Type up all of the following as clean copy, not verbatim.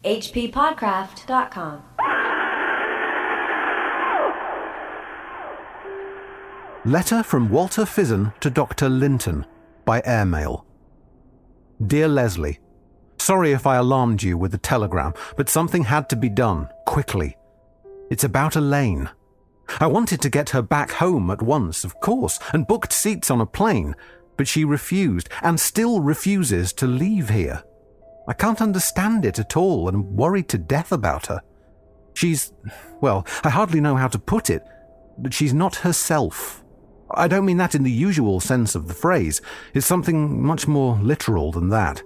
hppodcraft.com. Letter from Walter Fizzen to Dr. Linton by airmail. Dear Leslie, sorry if I alarmed you with the telegram, but something had to be done, quickly. It's about Elaine. I wanted to get her back home at once, of course, and booked seats on a plane, but she refused, and still refuses to leave here. I can't understand it at all and am worried to death about her. She's, well, I hardly know how to put it, but she's not herself. I don't mean that in the usual sense of the phrase. It's something much more literal than that.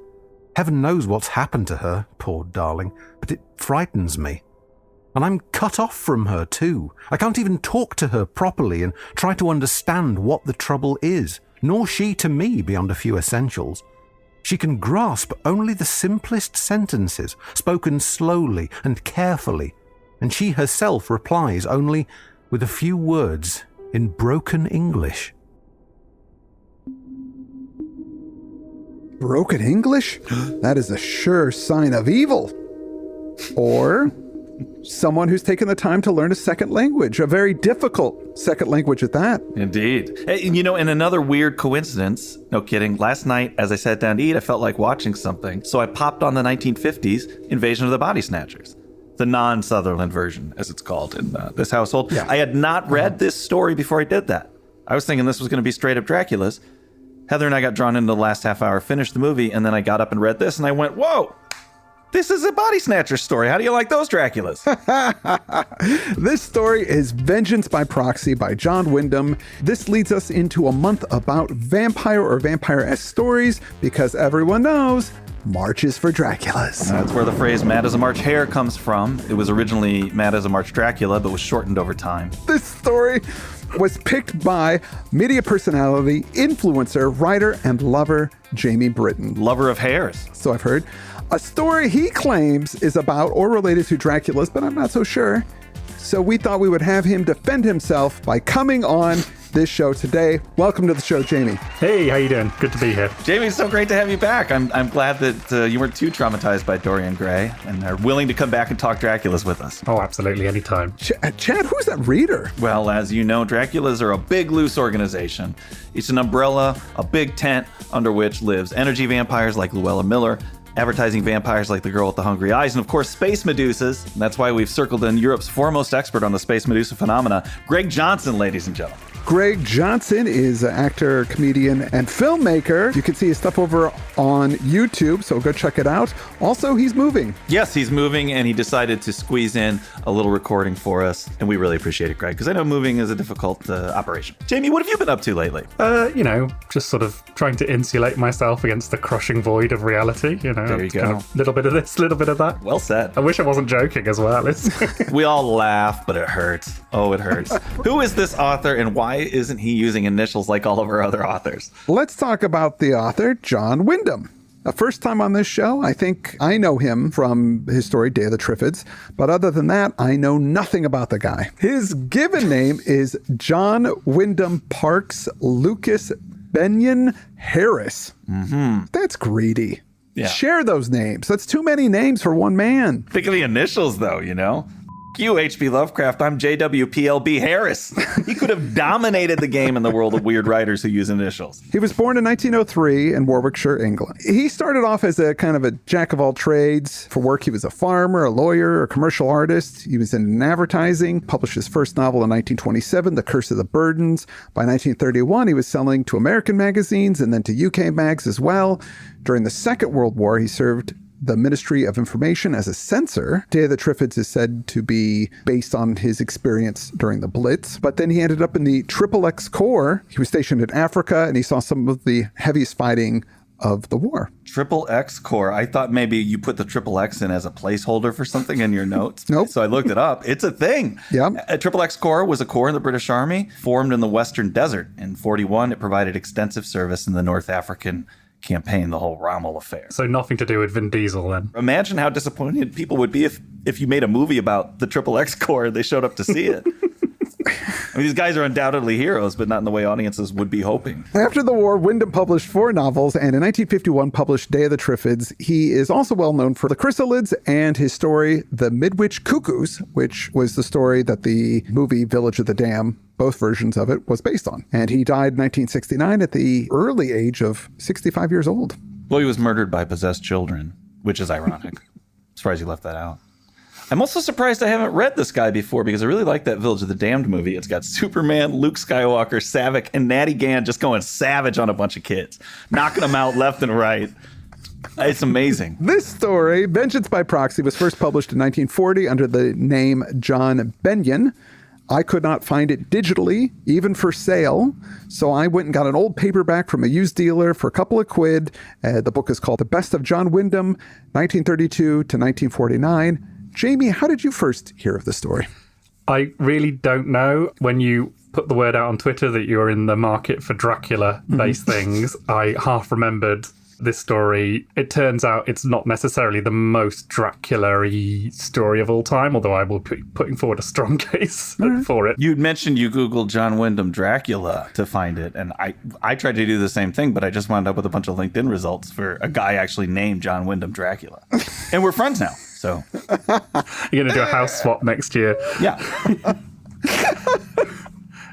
Heaven knows what's happened to her, poor darling, but it frightens me. And I'm cut off from her too. I can't even talk to her properly and try to understand what the trouble is, nor she to me beyond a few essentials. She can grasp only the simplest sentences, spoken slowly and carefully, and she herself replies only with a few words in broken English. Broken English? That is a sure sign of evil. Or someone who's taken the time to learn a second language, a very difficult second language at that. Indeed. And in another weird coincidence, no kidding, last night as I sat down to eat, I felt like watching something. So I popped on the 1950s Invasion of the Body Snatchers. The non-Sutherland version, as it's called in this household. Yeah. I had not read this story before I did that. I was thinking this was going to be straight up Draculas. Heather and I got drawn into the last half hour, finished the movie, and then I got up and read this, and I went, whoa, this is a body snatcher story. How do you like those Draculas? This story is Vengeance by Proxy by John Wyndham. This leads us into a month about vampire or vampire-esque stories, because everyone knows March is for Draculas. That's where the phrase Mad as a March Hare comes from. It was originally Mad as a March Dracula, but was shortened over time. This story was picked by media personality, influencer, writer, and lover Jamie Brittain. Lover of hares. So I've heard. A story he claims is about or related to Draculas, but I'm not so sure. So we thought we would have him defend himself by coming on this show today. Welcome to the show, Jamie. Hey, how you doing? Good to be here. Jamie, it's so great to have you back. I'm glad that you weren't too traumatized by Dorian Gray and are willing to come back and talk Draculas with us. Oh, absolutely, anytime. Chad, who's that reader? Well, as you know, Draculas are a big, loose organization. It's an umbrella, a big tent under which lives energy vampires like Luella Miller, advertising vampires like the girl with the hungry eyes, and of course, space medusas. And that's why we've circled in Europe's foremost expert on the space medusa phenomena, Greg Johnson, ladies and gentlemen. Greg Johnson is an actor, comedian, and filmmaker. You can see his stuff over on YouTube, so go check it out. Also, he's moving. Yes, he's moving, and he decided to squeeze in a little recording for us, and we really appreciate it, Greg, because I know moving is a difficult operation. Jamie, what have you been up to lately? Just sort of trying to insulate myself against the crushing void of reality. There you go. Kind of little bit of this, little bit of that. Well said. I wish I wasn't joking as well. We all laugh, but it hurts. Oh, it hurts. Who is this author, and why isn't he using initials like all of our other authors? Let's talk about the author, John Wyndham. The first time on this show, I think I know him from his story, Day of the Triffids. But other than that, I know nothing about the guy. His given name is John Wyndham Parks Lucas Benyon Harris. Mm-hmm. That's greedy. Yeah. Share those names. That's too many names for one man. Think of the initials, though, You, H.P. Lovecraft, I'm J.W.P.L.B. Harris. He could have dominated the game in the world of weird writers who use initials. He was born in 1903 in Warwickshire, England. He started off as a kind of a jack of all trades. For work, he was a farmer, a lawyer, a commercial artist. He was in advertising, published his first novel in 1927, The Curse of the Burdens. By 1931, he was selling to American magazines and then to UK mags as well. During the Second World War, he served the Ministry of Information as a censor. Day of the Triffids is said to be based on his experience during the Blitz. But then he ended up in the XXX Corps. He was stationed in Africa, and he saw some of the heaviest fighting of the war. XXX Corps. I thought maybe you put the XXX in as a placeholder for something in your notes. Nope. So I looked it up. It's a thing. Yeah. XXX Corps was a corps in the British Army formed in the Western Desert. In 1941, it provided extensive service in the North African campaign, the whole Rommel affair. So nothing to do with Vin Diesel then. Imagine how disappointed people would be if you made a movie about the XXX Corps and they showed up to see it. I mean, these guys are undoubtedly heroes, but not in the way audiences would be hoping. After the war, Wyndham published 4 novels and in 1951 published Day of the Triffids. He is also well known for The Chrysalids and his story, The Midwich Cuckoos, which was the story that the movie Village of the Dam, both versions of it, was based on. And he died in 1969 at the early age of 65 years old. Well, he was murdered by possessed children, which is ironic. Surprised you left that out. I'm also surprised I haven't read this guy before because I really like that Village of the Damned movie. It's got Superman, Luke Skywalker, Savick, and Natty Gann just going savage on a bunch of kids, knocking them out left and right. It's amazing. This story, Vengeance by Proxy, was first published in 1940 under the name John Benyon. I could not find it digitally, even for sale, so I went and got an old paperback from a used dealer for a couple of quid. The book is called The Best of John Wyndham, 1932 to 1949. Jamie, how did you first hear of the story? I really don't know. When you put the word out on Twitter that you were in the market for Dracula-based things, I half remembered this story. It turns out it's not necessarily the most Dracula-y story of all time, although I will be putting forward a strong case for it. You'd mentioned you Googled John Wyndham Dracula to find it, and I tried to do the same thing, but I just wound up with a bunch of LinkedIn results for a guy actually named John Wyndham Dracula. And we're friends now, so. You're going to do a house swap next year. Yeah.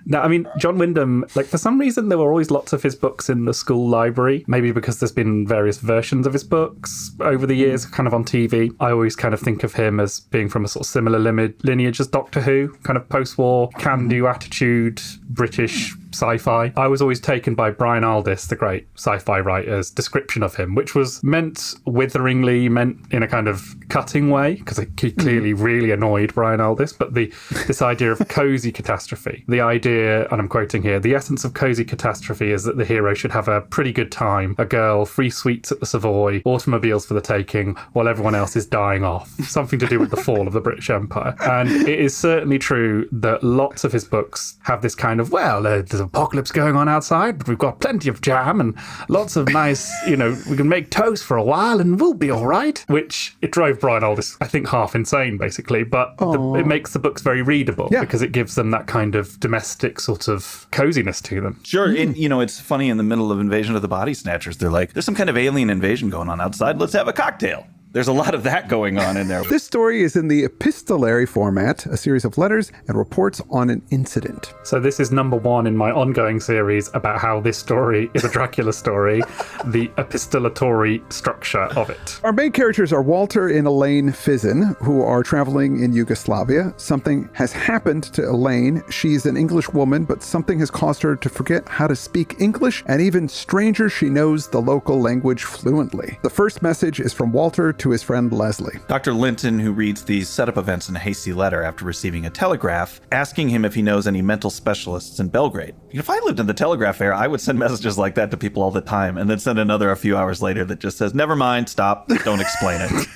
No, I mean, John Wyndham, like, for some reason, there were always lots of his books in the school library, maybe because there's been various versions of his books over the years, kind of on TV. I always kind of think of him as being from a sort of similar lineage as Doctor Who, kind of post-war, can-do attitude, British sci-fi. I was always taken by Brian Aldiss, the great sci-fi writer's description of him, which was meant witheringly, meant in a kind of cutting way, because he clearly really annoyed Brian Aldiss, but this idea of cozy catastrophe, the idea, and I'm quoting here, the essence of cozy catastrophe is that the hero should have a pretty good time, a girl, free sweets at the Savoy, automobiles for the taking, while everyone else is dying off. Something to do with the fall of the British Empire. And it is certainly true that lots of his books have this kind of, well, there's apocalypse going on outside, but we've got plenty of jam and lots of nice, we can make toast for a while and we'll be all right. Which it drove Brian Aldiss, I think, half insane, basically. But it makes the books very readable because it gives them that kind of domestic sort of coziness to them. Sure. And, it's funny, in the middle of Invasion of the Body Snatchers, they're like, there's some kind of alien invasion going on outside. Let's have a cocktail. There's a lot of that going on in there. This story is in the epistolary format, a series of letters and reports on an incident. So this is number 1 in my ongoing series about how this story is a Dracula story, the epistolatory structure of it. Our main characters are Walter and Elaine Fizzen, who are traveling in Yugoslavia. Something has happened to Elaine. She's an English woman, but something has caused her to forget how to speak English, and even stranger, she knows the local language fluently. The first message is from Walter to his friend Leslie. Dr. Linton, who reads these setup events in a hasty letter after receiving a telegraph, asking him if he knows any mental specialists in Belgrade. If I lived in the telegraph era, I would send messages like that to people all the time, and then send another a few hours later that just says, never mind, stop, don't explain it.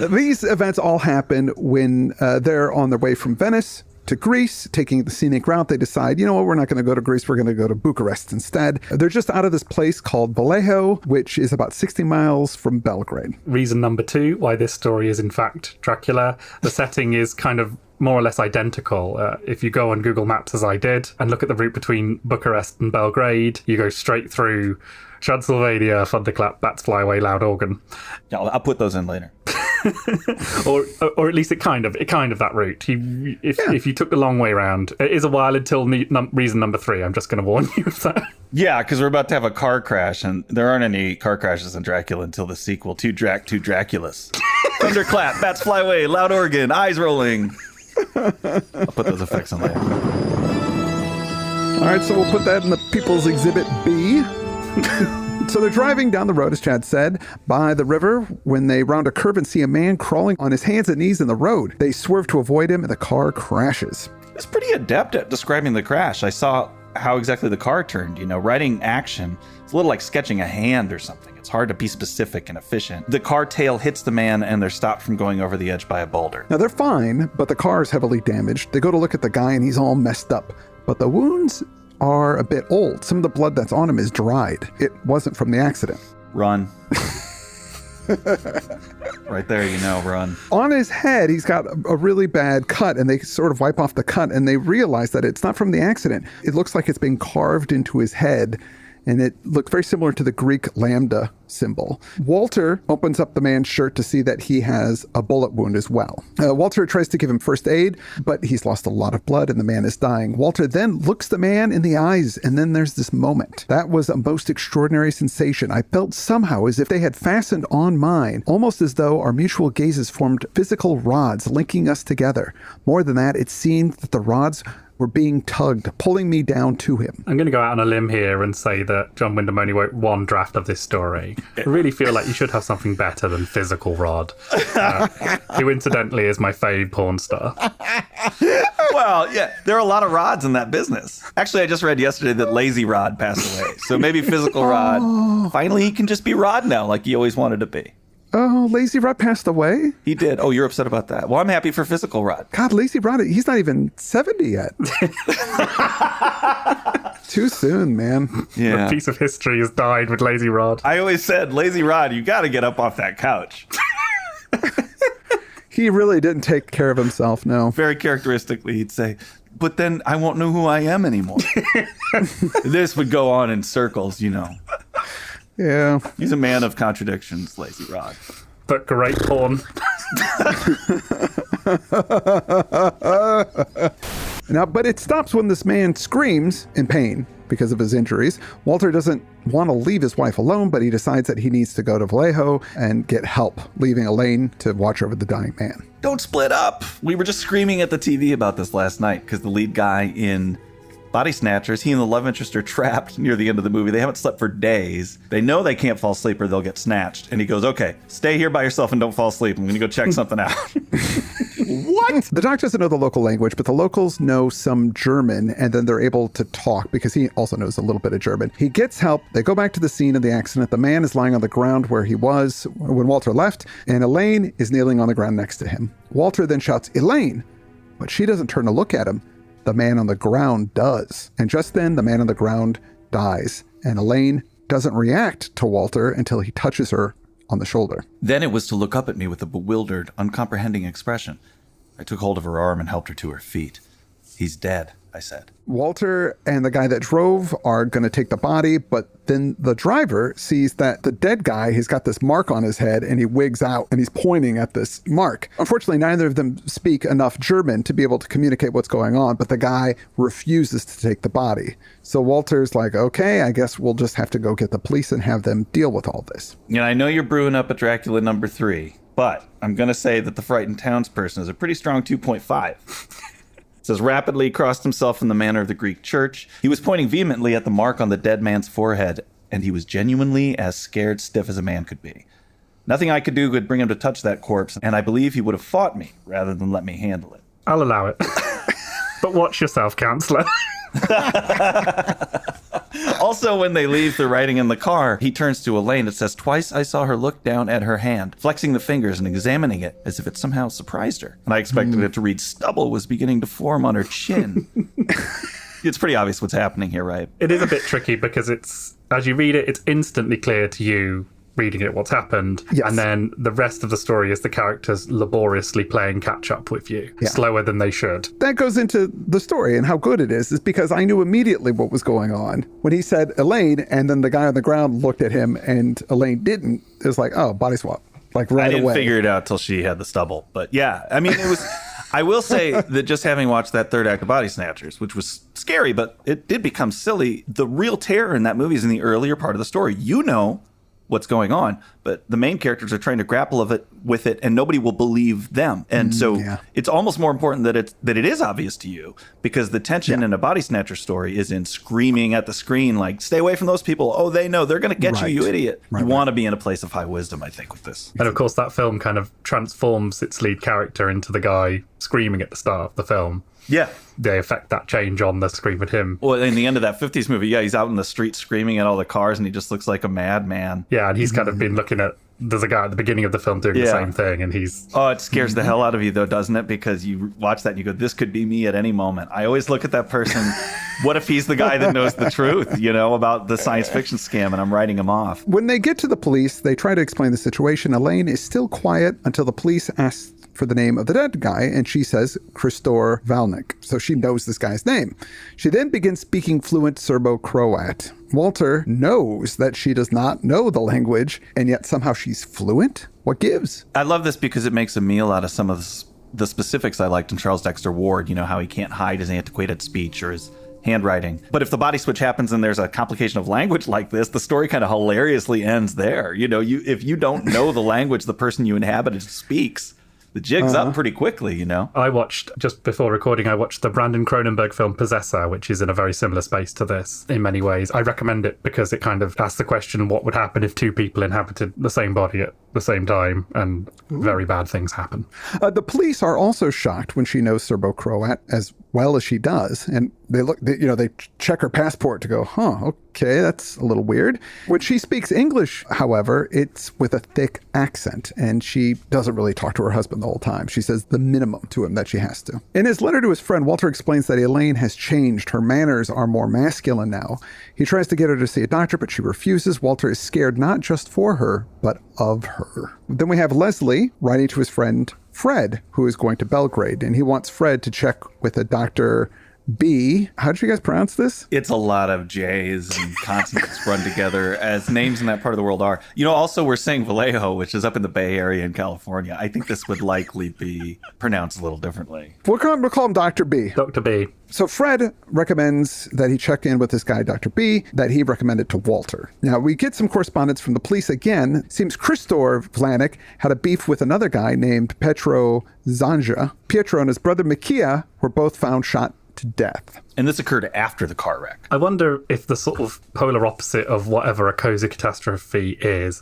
These events all happen when they're on their way from Venice to Greece, taking the scenic route. They decide, we're not going to go to Greece, we're going to go to Bucharest instead. They're just out of this place called Vallejo, which is about 60 miles from Belgrade. Reason number 2 why this story is in fact Dracula. The setting is kind of more or less identical. If you go on Google Maps, as I did, and look at the route between Bucharest and Belgrade, you go straight through Transylvania, Thunderclap, Bats Fly Away, Loud Organ. Yeah, I'll put those in later. or at least it kind of that route. If you took the long way around, it is a while until reason number 3. I'm just going to warn you of that. Yeah, because we're about to have a car crash, and there aren't any car crashes in Dracula until the sequel, Two Draculas. Thunderclap, Bats Fly Away, Loud Organ, Eyes Rolling. I'll put those effects in later. All right, so we'll put that in the People's Exhibit B. So they're driving down the road, as Chad said, by the river when they round a curve and see a man crawling on his hands and knees in the road. They swerve to avoid him and the car crashes. It's pretty adept at describing the crash. I saw how exactly the car turned, writing action. It's a little like sketching a hand or something. It's hard to be specific and efficient. The car tail hits the man and they're stopped from going over the edge by a boulder. Now they're fine, but the car is heavily damaged. They go to look at the guy and he's all messed up. But the wounds are a bit old. Some of the blood that's on him is dried. It wasn't from the accident. Run. Right there, run. On his head, he's got a really bad cut, and they sort of wipe off the cut, and they realize that it's not from the accident. It looks like it's been carved into his head, and it looked very similar to the Greek lambda symbol. Walter opens up the man's shirt to see that he has a bullet wound as well. Walter tries to give him first aid, but he's lost a lot of blood and the man is dying. Walter then looks the man in the eyes, and then there's this moment. That was a most extraordinary sensation. I felt somehow as if they had fastened on mine, almost as though our mutual gazes formed physical rods linking us together. More than that, it seemed that the rods were being tugged, pulling me down to him. I'm going to go out on a limb here and say that John Wyndham only wrote one draft of this story. I really feel like you should have something better than Physical Rod, who incidentally is my fave porn star. Well, yeah, there are a lot of rods in that business. Actually, I just read yesterday that Lazy Rod passed away. So maybe Physical Rod, finally he can just be Rod now, like he always wanted to be. Oh, Lazy Rod passed away? He did. Oh, you're upset about that. Well, I'm happy for Physical Rod. God, Lazy Rod, he's not even 70 yet. Too soon, man. Yeah. A piece of history has died with Lazy Rod. I always said, Lazy Rod, you got to get up off that couch. He really didn't take care of himself, no. Very characteristically, he'd say, but then I won't know who I am anymore. This would go on in circles, Yeah. He's a man of contradictions, Lazy Rod. But great porn. Now, but it stops when this man screams in pain because of his injuries. Walter doesn't want to leave his wife alone, but he decides that he needs to go to Vallejo and get help, leaving Elaine to watch over the dying man. Don't split up. We were just screaming at the TV about this last night because the lead guy in Body Snatchers, he and the love interest are trapped near the end of the movie. They haven't slept for days. They know they can't fall asleep or they'll get snatched. And he goes, okay, stay here by yourself and don't fall asleep. I'm going to go check something out. What? The doc doesn't know the local language, but the locals know some German, and then they're able to talk because he also knows a little bit of German. He gets help. They go back to the scene of the accident. The man is lying on the ground where he was when Walter left, and Elaine is kneeling on the ground next to him. Walter then shouts, Elaine, but she doesn't turn to look at him. The man on the ground does. And just then, the man on the ground dies. And Elaine doesn't react to Walter until he touches her on the shoulder. Then it was to look up at me with a bewildered, uncomprehending expression. I took hold of her arm and helped her to her feet. He's dead, I said. Walter and the guy that drove are going to take the body, but then the driver sees that the dead guy has got this mark on his head, and he wigs out and he's pointing at this mark. Unfortunately, neither of them speak enough German to be able to communicate what's going on, but the guy refuses to take the body. So Walter's like, okay, I guess we'll just have to go get the police and have them deal with all this. I know you're brewing up a Dracula number 3, but I'm going to say that the frightened townsperson is a pretty strong 2.5. It says, rapidly crossed himself in the manner of the Greek church. He was pointing vehemently at the mark on the dead man's forehead, and he was genuinely as scared stiff as a man could be. Nothing I could do could bring him to touch that corpse, and I believe he would have fought me rather than let me handle it. I'll allow it. But watch yourself, counselor. Also, when they leave the writing in the car, he turns to Elaine. It says, twice I saw her look down at her hand, flexing the fingers and examining it as if it somehow surprised her. And I expected it to read stubble was beginning to form on her chin. It's pretty obvious what's happening here, right? It is a bit tricky because it's, as you read it, it's instantly clear to you reading it what's happened. Yes. And then the rest of the story is the characters laboriously playing catch up with you, slower than they should. That goes into the story and how good it is because I knew immediately what was going on. When he said Elaine, and then the guy on the ground looked at him and Elaine didn't, it was like, oh, body swap. Like right away. I didn't figure it out till she had the stubble. But yeah, I mean, it was... I will say that just having watched that third act of Body Snatchers, which was scary, but it did become silly, the real terror in that movie is in the earlier part of the story. You know what's going on, but the main characters are trying to grapple with it, and nobody will believe them. And so it's almost more important that it is obvious to you, because the tension in a Body Snatcher story is in screaming at the screen, like, stay away from those people. Oh, they know. They're going to get you idiot. You want to be in a place of high wisdom, I think, with this. And of course, that film kind of transforms its lead character into the guy screaming at the start of the film. Yeah. They affect that change on the screen at him. Well, in the end of that 50s movie, he's out in the street screaming at all the cars, and he just looks like a madman. Yeah, and he's kind of been looking at there's a guy at the beginning of the film doing the same thing, and he's... Oh, it scares the hell out of you, though, doesn't it? Because you watch that and you go, this could be me at any moment. I always look at that person. What if he's the guy that knows the truth, about the science fiction scam, and I'm writing him off? When they get to the police, they try to explain the situation. Elaine is still quiet until the police ask for the name of the dead guy, and she says Christor Valnik. So she knows this guy's name. She then begins speaking fluent Serbo-Croat. Walter knows that she does not know the language, and yet somehow she's fluent? What gives? I love this because it makes a meal out of some of the specifics I liked in Charles Dexter Ward, how he can't hide his antiquated speech or his handwriting. But if the body switch happens and there's a complication of language like this, the story kind of hilariously ends there. If you don't know the language the person you inhabited speaks, the jig's up pretty quickly, I watched, just before recording, I watched the Brandon Cronenberg film Possessor, which is in a very similar space to this in many ways. I recommend it because it kind of asks the question, what would happen if two people inhabited the same body at the same time, and very bad things happen. The police are also shocked when she knows Serbo-Croat as well as she does, and they check her passport to go, okay, that's a little weird. When she speaks English, however, it's with a thick accent, and she doesn't really talk to her husband the whole time. She says the minimum to him that she has to. In his letter to his friend, Walter explains that Elaine has changed. Her manners are more masculine now. He tries to get her to see a doctor, but she refuses. Walter is scared not just for her, but of her. Then we have Leslie writing to his friend Fred, who is going to Belgrade, and he wants Fred to check with a Dr. B. How did you guys pronounce this? It's a lot of J's and consonants run together, as names in that part of the world are. Also, we're saying Vallejo, which is up in the Bay Area in California. I think this would likely be pronounced a little differently. We'll call him Dr. B. Dr. B. So Fred recommends that he check in with this guy, Dr. B, that he recommended to Walter. Now, we get some correspondence from the police again. Seems Christor Vlanik had a beef with another guy named Petro Zanja. Pietro and his brother Mikia were both found shot to death. And this occurred after the car wreck. I wonder if the sort of polar opposite of whatever a cozy catastrophe is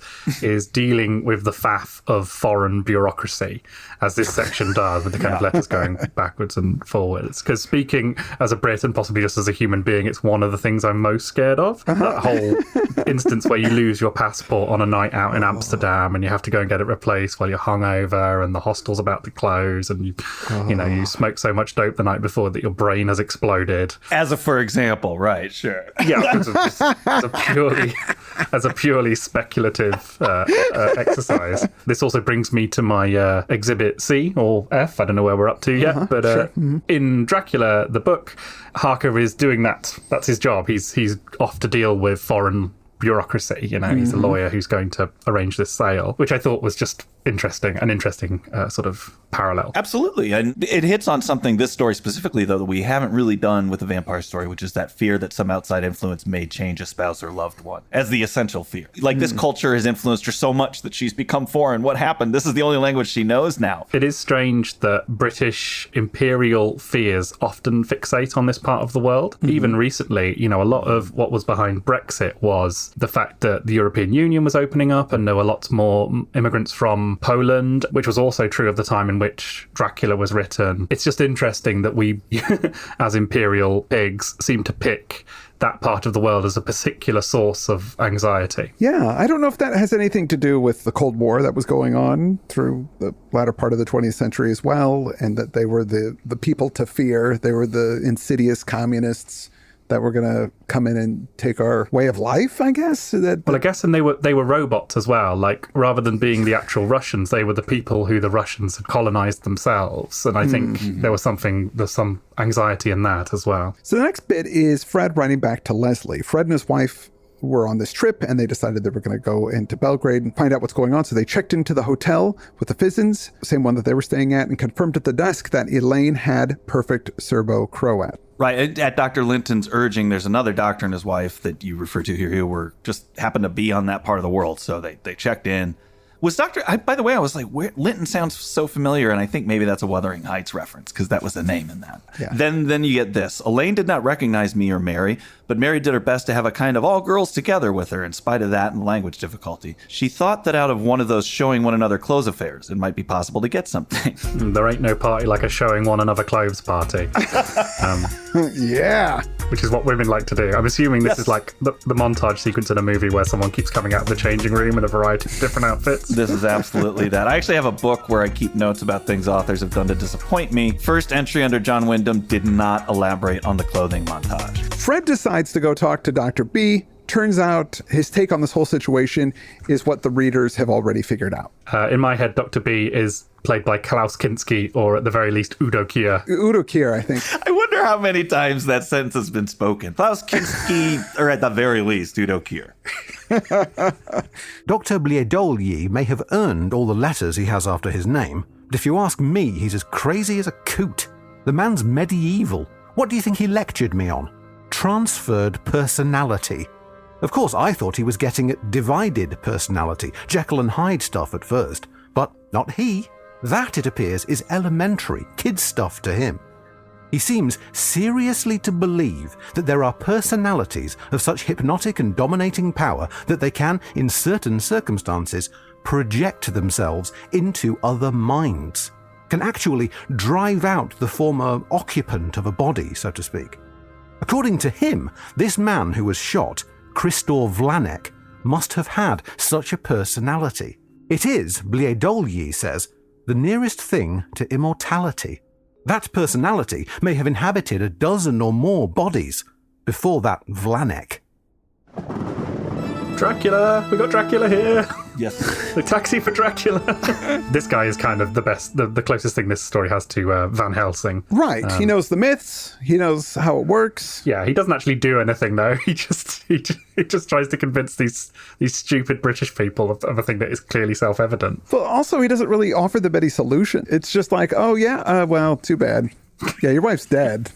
dealing with the faff of foreign bureaucracy, as this section does, with the kind of letters going backwards and forwards. Because speaking as a Brit and possibly just as a human being, it's one of the things I'm most scared of. That whole instance where you lose your passport on a night out in Amsterdam and you have to go and get it replaced while you're hungover and the hostel's about to close and you smoke so much dope the night before that your brain has exploded. As a for example, right? Sure. Yeah, as a purely speculative exercise. This also brings me to my exhibit C or F. I don't know where we're up to yet, but in Dracula, the book, Harker is doing that. That's his job. He's off to deal with foreign bureaucracy. He's a lawyer who's going to arrange this sale, which I thought was just an interesting sort of parallel. Absolutely. And it hits on something, this story specifically, though, that we haven't really done with the vampire story, which is that fear that some outside influence may change a spouse or loved one as the essential fear. Like this culture has influenced her so much that she's become foreign. What happened? This is the only language she knows now. It is strange that British imperial fears often fixate on this part of the world. Even recently, a lot of what was behind Brexit was the fact that the European Union was opening up and there were lots more immigrants from Poland, which was also true of the time in which Dracula was written. It's just interesting that we, as imperial pigs, seem to pick that part of the world as a particular source of anxiety. Yeah, I don't know if that has anything to do with the Cold War that was going on through the latter part of the 20th century as well, and that they were the people to fear. They were the insidious communists that were going to come in and take our way of life, I guess. Well, I guess, and they were robots as well. Like, rather than being the actual Russians, they were the people who the Russians had colonized themselves. And I think there's some anxiety in that as well. So the next bit is Fred writing back to Leslie. Fred and his wife were on this trip and they decided they were going to go into Belgrade and find out what's going on. So they checked into the hotel with the Fizens, same one that they were staying at, and confirmed at the desk that Elaine had perfect Serbo-Croat. Right. At Dr. Linton's urging, there's another doctor and his wife that you refer to here who were just happened to be on that part of the world. So they checked in. Was by the way, I was like, Linton sounds so familiar, and I think maybe that's a Wuthering Heights reference, because that was the name in that. Yeah. Then you get this. Elaine did not recognize me or Mary, but Mary did her best to have a kind of all girls together with her in spite of that and language difficulty. She thought that out of one of those showing one another clothes affairs, it might be possible to get something. There ain't no party like a showing one another clothes party. Yeah. which is what women like to do. I'm assuming this is like the montage sequence in a movie where someone keeps coming out of the changing room in a variety of different outfits. This is absolutely that. I actually have a book where I keep notes about things authors have done to disappoint me. First entry under John Wyndham did not elaborate on the clothing montage. Fred decides to go talk to Dr. B. Turns out his take on this whole situation is what the readers have already figured out. In my head, Dr. B is played by Klaus Kinski, or at the very least, Udo Kier. Udo Kier, I think. I wonder how many times that sentence has been spoken. Klaus Kinski, or at the very least, Udo Kier. Dr. Bliedolyi may have earned all the letters he has after his name, but if you ask me, he's as crazy as a coot. The man's medieval. What do you think he lectured me on? Transferred personality. Of course, I thought he was getting at divided personality, Jekyll and Hyde stuff at first, but not he. That, it appears, is elementary, kid stuff to him. He seems seriously to believe that there are personalities of such hypnotic and dominating power that they can, in certain circumstances, project themselves into other minds, can actually drive out the former occupant of a body, so to speak. According to him, this man who was shot, Krystor Vlanek, must have had such a personality. It is, Bliedolyi says, the nearest thing to immortality. That personality may have inhabited a dozen or more bodies before that Vlanek. Dracula! We got Dracula here! Yes. The taxi for Dracula! This guy is kind of the best, the closest thing this story has to Van Helsing. Right. He knows the myths. He knows how it works. Yeah, he doesn't actually do anything, though. He just tries to convince these stupid British people of a thing that is clearly self-evident. But also, he doesn't really offer the Betty solution. It's just like, oh, yeah, well, too bad. Yeah, your wife's dead.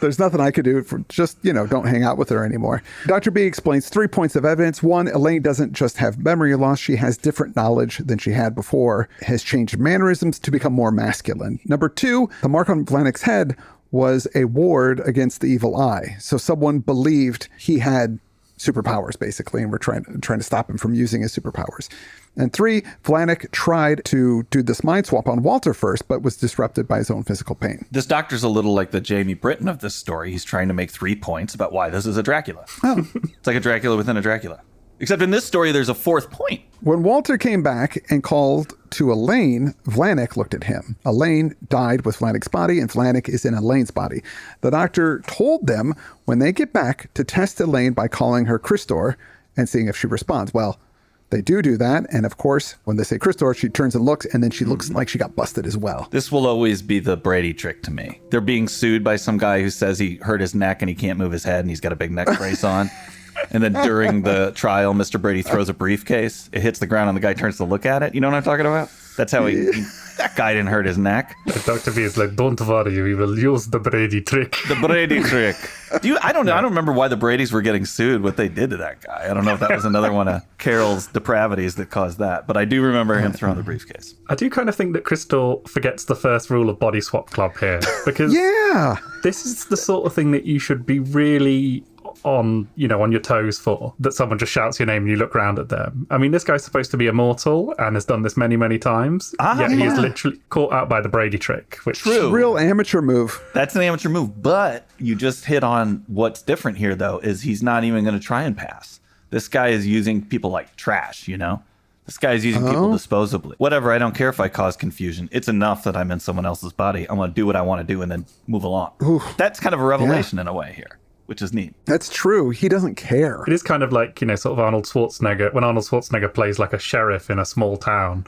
There's nothing I could do for just, don't hang out with her anymore. Dr. B explains 3 points of evidence. 1, Elaine doesn't just have memory loss. She has different knowledge than she had before, has changed mannerisms to become more masculine. Number 2, the mark on Vlanek's head was a ward against the evil eye. So someone believed he had superpowers, basically, and we're trying to stop him from using his superpowers. And 3, Vlanek tried to do this mind swap on Walter first, but was disrupted by his own physical pain. This doctor's a little like the Jamie Brittain of this story. He's trying to make 3 points about why this is a Dracula. Oh. It's like a Dracula within a Dracula. Except in this story, there's a 4th point. When Walter came back and called to Elaine, Vlanek looked at him. Elaine died with Vlanek's body, and Vlanek is in Elaine's body. The doctor told them when they get back to test Elaine by calling her Krystor and seeing if she responds. Well, they do that, and of course, when they say Krystor, she turns and looks, and then she looks like she got busted as well. This will always be the Brady trick to me. They're being sued by some guy who says he hurt his neck and he can't move his head and he's got a big neck brace on. And then during the trial, Mr. Brady throws a briefcase. It hits the ground and the guy turns to look at it. You know what I'm talking about? That's how that guy didn't hurt his neck. Dr. B is like, don't worry, we will use the Brady trick. The Brady trick. I don't know. I don't remember why the Bradys were getting sued, what they did to that guy. I don't know if that was another one of Carol's depravities that caused that, but I do remember him throwing the briefcase. I do kind of think that Krystor forgets the first rule of Body Swap Club here, because this is the sort of thing that you should be really on your toes for, that someone just shouts your name and you look round at them. I mean, this guy's supposed to be immortal and has done this many, many times. He is literally caught out by the Brady trick, which real amateur move. That's an amateur move, but you just hit on what's different here, though, is he's not even going to try and pass. This guy is using people like trash, This guy's using people disposably. Whatever, I don't care if I cause confusion. It's enough that I'm in someone else's body. I'm going to do what I want to do and then move along. Oof. That's kind of a revelation in a way here, which is neat. That's true. He doesn't care. It is kind of like, sort of Arnold Schwarzenegger, when Arnold Schwarzenegger plays like a sheriff in a small town.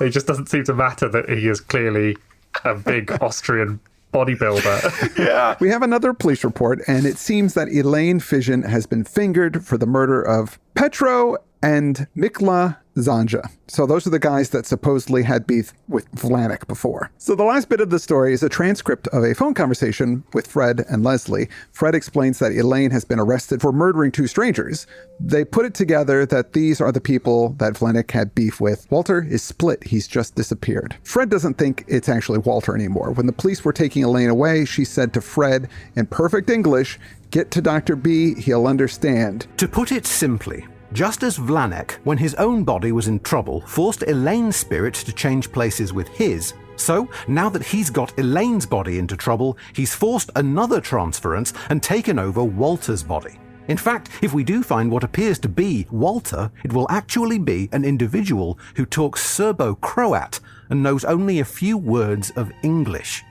It just doesn't seem to matter that he is clearly a big Austrian bodybuilder. Yeah. We have another police report, and it seems that Elaine Fission has been fingered for the murder of Petro and Mikla Zanja. So those are the guys that supposedly had beef with Vlanek before. So the last bit of the story is a transcript of a phone conversation with Fred and Leslie. Fred explains that Elaine has been arrested for murdering 2 strangers. They put it together that these are the people that Vlanek had beef with. Walter is split. He's just disappeared. Fred doesn't think it's actually Walter anymore. When the police were taking Elaine away, she said to Fred in perfect English, "Get to Dr. B, he'll understand." To put it simply, Just as Vlanek, when his own body was in trouble, forced Elaine's spirit to change places with his, so now that he's got Elaine's body into trouble, he's forced another transference and taken over Walter's body. In fact, if we do find what appears to be Walter, it will actually be an individual who talks Serbo-Croat and knows only a few words of English.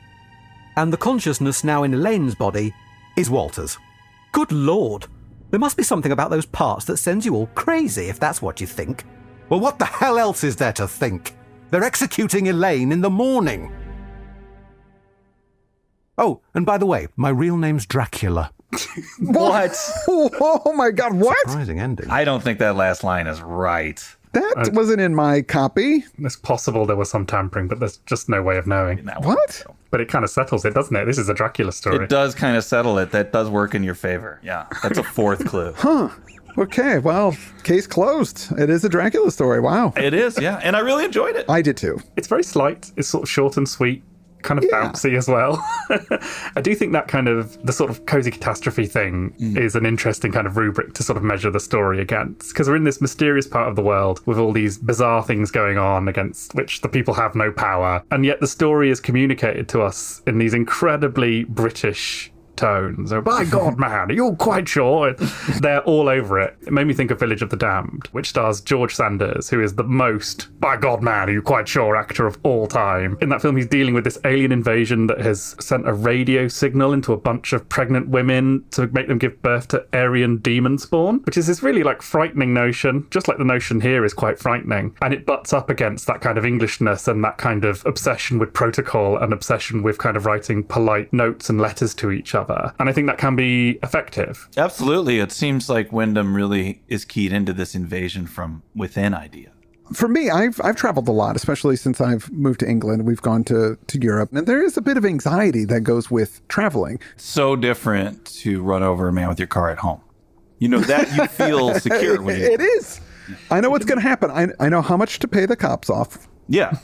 And the consciousness now in Elaine's body is Walter's. Good Lord! There must be something about those parts that sends you all crazy if that's what you think. Well, what the hell else is there to think? They're executing Elaine in the morning. Oh, and by the way, my real name's Dracula. What? Oh my God, what? Surprising ending. I don't think that last line is right. That wasn't in my copy. It's possible there was some tampering, but there's just no way of knowing. What? But it kind of settles it, doesn't it? This is a Dracula story. It does kind of settle it. That does work in your favor. Yeah, that's a fourth clue. Okay, well, case closed. It is a Dracula story. Wow. It is, yeah. And I really enjoyed it. I did too. It's very slight. It's sort of short and sweet, kind of bouncy as well. I do think that kind of, the sort of cozy catastrophe thing is an interesting kind of rubric to sort of measure the story against. Because we're in this mysterious part of the world with all these bizarre things going on against which the people have no power. And yet the story is communicated to us in these incredibly British tones. Oh, by God, man, are you quite sure? They're all over it. It made me think of Village of the Damned, which stars George Sanders, who is the most, by God, man, are you quite sure, actor of all time. In that film, he's dealing with this alien invasion that has sent a radio signal into a bunch of pregnant women to make them give birth to Aryan demon spawn, which is this really like frightening notion, just like the notion here is quite frightening. And it butts up against that kind of Englishness and that kind of obsession with protocol and obsession with kind of writing polite notes and letters to each other. And I think that can be effective. Absolutely. It seems like Wyndham really is keyed into this invasion from within idea. For me, I've traveled a lot, especially since I've moved to England. We've gone to Europe. And there is a bit of anxiety that goes with traveling. So different to run over a man with your car at home. You know, that you feel secure when you... It is. I know what's going to happen. I know how much to pay the cops off. Yeah.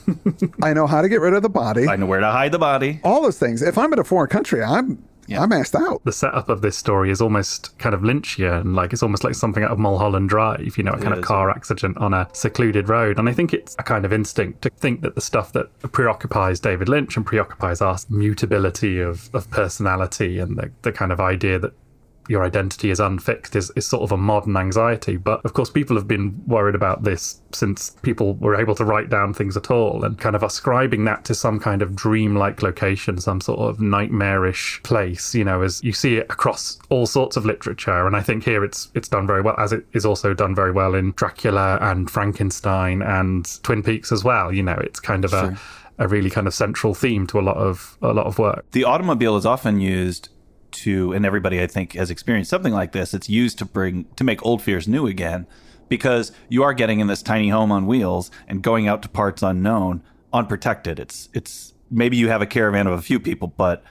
I know how to get rid of the body. I know where to hide the body. All those things. If I'm in a foreign country, I'm asked out. The setup of this story is almost kind of Lynchian, like it's almost like something out of Mulholland Drive, you know, a kind of car accident on a secluded road. And I think it's a kind of instinct to think that the stuff that preoccupies David Lynch and preoccupies us, mutability of personality and the kind of idea that your identity is unfixed is sort of a modern anxiety. But of course, people have been worried about this since people were able to write down things at all, and kind of ascribing that to some kind of dreamlike location, some sort of nightmarish place, you know, as you see it across all sorts of literature. And I think here it's done very well, as it is also done very well in Dracula and Frankenstein and Twin Peaks as well. You know, it's kind of a really kind of central theme to a lot of work. The automobile is often used to, and everybody I think has experienced something like this, it's used to make old fears new again, because you are getting in this tiny home on wheels and going out to parts unknown, unprotected. It's maybe you have a caravan of a few people, but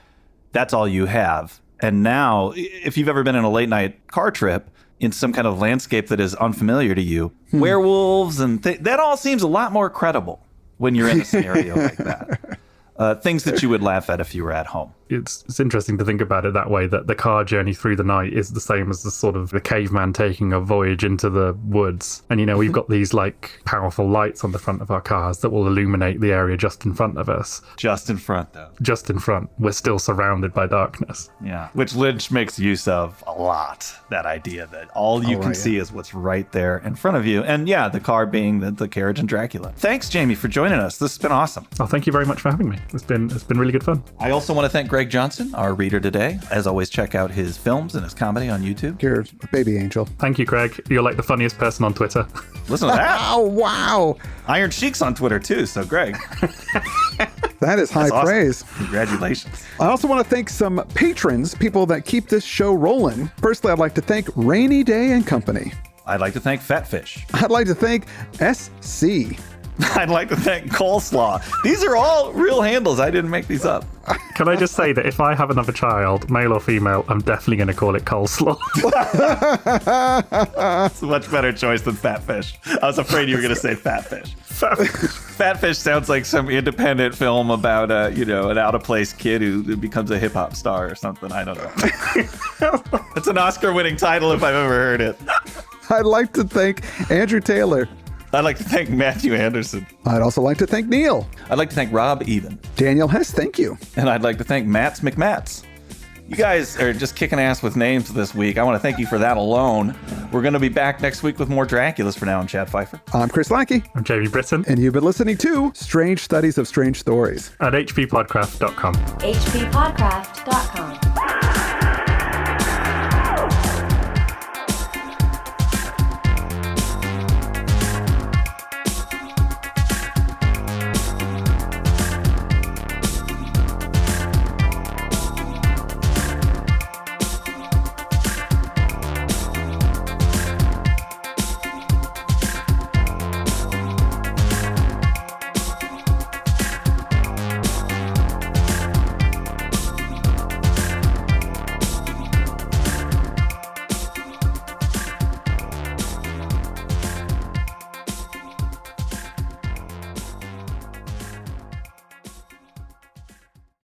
that's all you have. And now, if you've ever been on a late night car trip in some kind of landscape that is unfamiliar to you, werewolves and that all seems a lot more credible when you're in a scenario like that. Things that you would laugh at if you were at home. It's interesting to think about it that way, that the car journey through the night is the same as the sort of the caveman taking a voyage into the woods. And, you know, we've got these like powerful lights on the front of our cars that will illuminate the area just in front of us. Just in front, though. Just in front. We're still surrounded by darkness. Yeah. Which Lynch makes use of a lot. That idea that all you can see is what's right there in front of you. And yeah, the car being the carriage in Dracula. Thanks, Jamie, for joining us. This has been awesome. Oh, thank you very much for having me. It's been really good fun. I also want to thank Greg Johnson, our reader today. As always, check out his films and his comedy on YouTube. You're a baby angel. Thank you, Greg. You're like the funniest person on Twitter. Listen to that. Oh, wow. Iron Sheik's on Twitter too, so Greg. That is high awesome. praise. Congratulations. I also want to thank some patrons, people that keep this show rolling. Firstly, I'd like to thank Rainy Day and Company. I'd like to thank Fatfish. I'd like to thank SC. I'd like to thank Coleslaw. These are all real handles. I didn't make these up. Can I just say that if I have another child, male or female, I'm definitely going to call it coleslaw. It's a much better choice than Fatfish. I was afraid you were going to say Fatfish. Fatfish sounds like some independent film about an out-of-place kid who becomes a hip-hop star or something. I don't know. It's an Oscar-winning title if I've ever heard it. I'd like to thank Andrew Taylor. I'd like to thank Matthew Anderson. I'd also like to thank Neil. I'd like to thank Rob Even. Daniel Hess, thank you. And I'd like to thank Mats McMats. You guys are just kicking ass with names this week. I want to thank you for that alone. We're going to be back next week with more Draculas. For now, I'm Chad Pfeiffer. I'm Chris Lackey. I'm Jamie Brittain. And you've been listening to Strange Studies of Strange Stories At hppodcraft.com. hppodcraft.com.